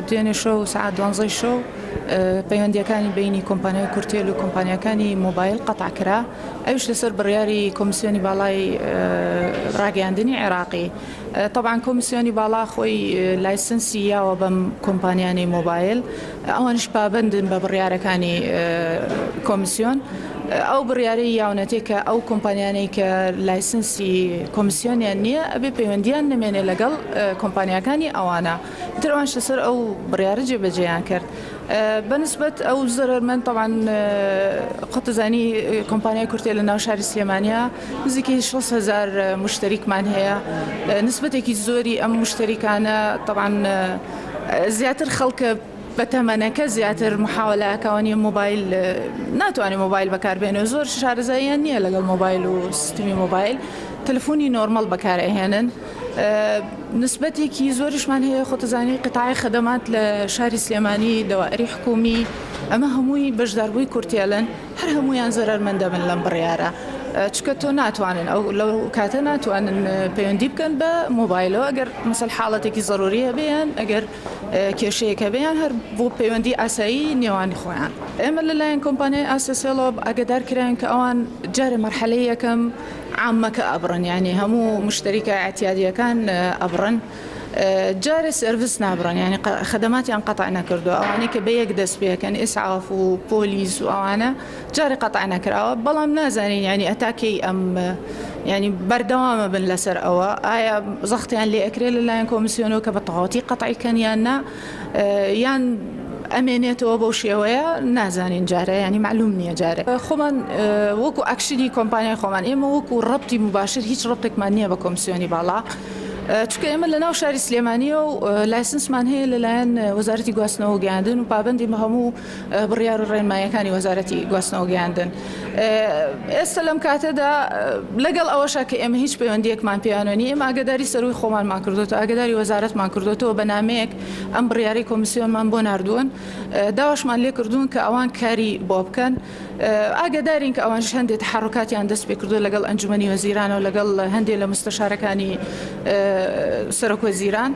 دوێنێ شەو سعات 12 شەو پەیوەندیەکانی بینی کۆمپانیای کورتێل و کۆمپانیەکانی مۆبایل قەتع کرا ئەوش لەسەر بڕیاری کۆمیسیۆنی باڵای ڕاگەیاندنی عێراقی. طبعا کۆمیسیۆنی باڵا خۆی لایسنسی یاوە بەم کۆمپانیانەی مۆبایل، ئەوانش پابندن بە بڕیارەکانی کۆمیسیۆن. ئەو بڕیارەی یاونەتێک کە ئەو کۆمپانیانەی کە لایسنسی کۆمیسیۆنیان نییە ئەبێ پەیوەندیان نمێنێ لەگەڵ کۆمپانیەکانی ئەوانە، تروانش لەسەر ئەو بڕیارە جێبەجێیان کرد. بەنسبەت ئەو زەرمەند طبعا قەتزانی کۆمپانیای کورتێل لە ناو شاری سلێمانیا نزیکەی 6,000 مشتریکمان هەیە. نسبەتێکی زۆری ئەم مشتریکانە طبعا زیاتر خەڵکە بەتەمەنەکە زیاتر محاولەکەوانی مۆبایل ناتوانێت مۆبایل بەکاربێنەوە، زۆر شارەزاییان نییە لەگەڵ مۆبایل و سیستمی مۆبایل، تەلەفۆنی نۆرمەڵ بەکارەهێنن. نسبەتێکی زۆریشمان هەیە خۆتەزانی قتاعی خەدەمات لە شاری سلێمانی دەوائری حکومی، ئەمە هەمووی بەشداربووی کورتێلن، هەر هەمویان زەرمەندە من لەم بڕیارە، چکە تۆ ناتوانن ئەو لەو کاتە ناتوانن پەیوەندی بکەن بە مۆبایلەوە ئەگەر مەسەل حاڵەتێکی زەڕوریە بێیان، ئەگەر کێشەیەکە بێیان هەر بۆ پەیوەندی ئاسایی نێوانی خۆیان. ئێمە لەلایەن کۆمپانیای ئاسەسێڵۆ ئاگادار کرایان کە ئەوان جارێ مەرحەلەی یەکەم عامەکە ئەبڕن، یعنی هەموو مشتریکە ئەتیادیەکان ئەبڕن، جارێ سەرڤیس نابڕن، یعنی خەدەماتیان قەتع نەکردووە. ئەوانەی کە بە یەک دەست پێکەن ئیسعاف و پۆلیس و ئەوانە جارێ قەتع نەکراوە، بەڵام نازانین یعنی ئەتاکەی ئەم یعنی بەردەوامە بن لەسەر ئەوە، ئایا زەختیان لێ ئەکرێت لەلایەن کۆمیسیۆنەوە کە بە تەواوەتی قەتعیکەن یان نا، یان ئەمێنێتەوە بەو شێوەیە نازانین جارە، ینی معلوم نییە جارێ. خۆمان وەکو ئەکشنی کۆمپانیای خۆمان ئێمە وەکو ڕەبتی مباشر هیچ ڕەبتێکمان نییە بە کۆمیسیۆنی باڵا، چکە ئێمە لە ناو شاری سلێمانیە و لایسنسمان هەیە لەلایەن وەزارەتی گواستنەوە و گەیاندن و پابندی بە هەموو بڕیار و ڕێنماییەکانی وەزارەتی گواستنەوە و گەیاندن. ئێستا لەم کاتەدا لەگەڵ ئەوەشە کە ئێمە هیچ پەیوەندیەکمان پێیانوێنی، ئێمە ئاگاداری سەروی خۆمانمان کردوێتەوە، ئاگاداری وەزارەتمان کردوێتەوە بە نامەیەک ئەم بڕیارەی کۆمیسیۆنمان بۆ ناردوون، داواشمان لێ کردوون کە ئەوان کاری بۆ بکەن، ئاگادارین کە ئەوانش هەندێک تحرکاتیان دەست پێ کردو لەگەڵ ئەنجومەنی وەزیرانە و لەگەڵ هەندێک لە مستەشارەکانی سەرۆکوەزیران.